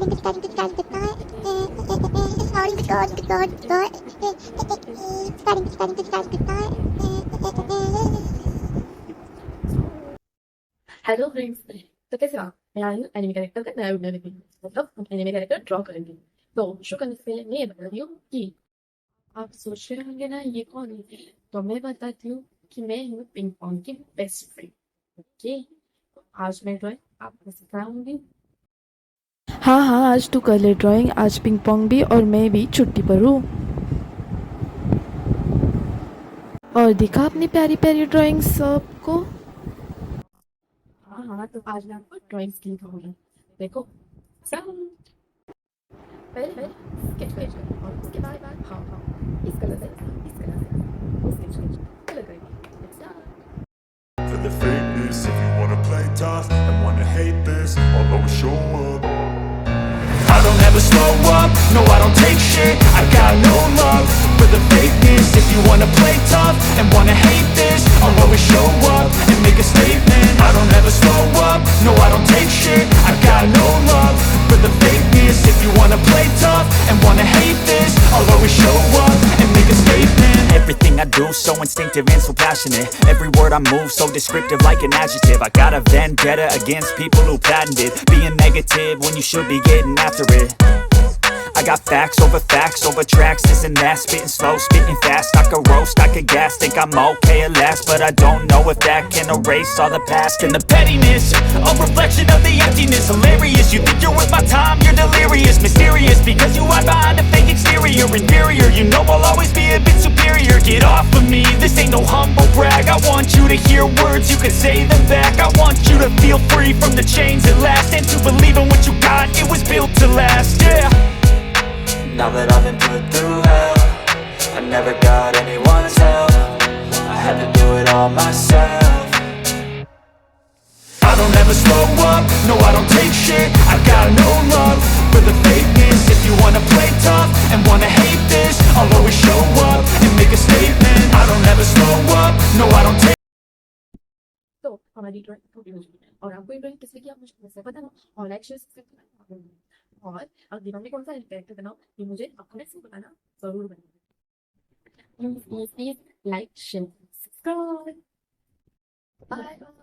Hello friends. तो कैसे हो आप? मैं आज एनिमे कैरेक्टर का नया वीडियो लेके मतलब हम एनिमे कैरेक्टर ड्रॉ करेंगे। तो शुरू करने से पहले मैं ये बता रही हूँ कि आप सोच रहे होंगे ना ये कौन है, तो मैं बताती हूँ कि मैं हूँ पिंग पोंग की बेस्ट फ्रेंड। ओके, तो आज मैं ड्राइंग आपको सिखाऊंगी। हाँ हाँ, आज तू कर ले ड्राइंग। आज पिंग पोंग भी और मैं भी छुट्टी पर हूँ। और दिखा अपनी प्यारी प्यारी ड्राइंग सबको। हाँ हाँ, तो आज मैं आपको ड्राइंग स्किल सिखाऊंगी। देखो, सब पहले स्केच करेंगे और उसके बाद हाँ हाँ इस कलर से वो स्केच कलर करेंगे। Let's start. For the fakeness, if you wanna play tough and wanna hate this, I'll always show up. I don't ever slow up, no I don't take shit, I got no love for the fakeness. If you wanna play tough and wanna hate this, I'll always show up and make a statement. I don't ever slow up, no I don't take shit, I got no love for the fakeness. If you wanna play tough and wanna hate this, I'll always show up and make a statement. Everything I do so instinctive and so passionate. Every word I move so descriptive like an adjective. I got a vendetta against people who patented being negative when you should be getting after it. I got facts over tracks, this and that. Spitting slow, spitting fast, I could roast, I could gas. Think I'm okay at last, but I don't know if that can erase all the past. And the pettiness, a reflection of the emptiness. Hilarious, you think you're worth my time, you're delirious. Mysterious, because you hide behind a fake exterior. Inferior, you know I'll always be a bit superior. Get off of me, this ain't no humble brag. I want you to hear words, you can say them back. I want you to feel free from the chains at last, and to believe in what you got, it was built to last, yeah. Now that I've been put through hell, I never got anyone's help, I had to do it all myself. I don't ever slow up, no I don't take shit, I got no love for the fakeness. If you wanna play tough and wanna hate this, I'll always show up and make a statement. I don't ever slow up, no I don't take. तो हमारी drawing complete हो चुकी है और आपको ये drawing किस लिए की आप मुझे मुझसे बताना और लाइक शेयर सब्सक्राइब और अगली बार में कौन सा कैरेक्टर बनाओ ये मुझे कमेंट्स में बताना जरूर बनाना। Please like share subscribe. Bye bye.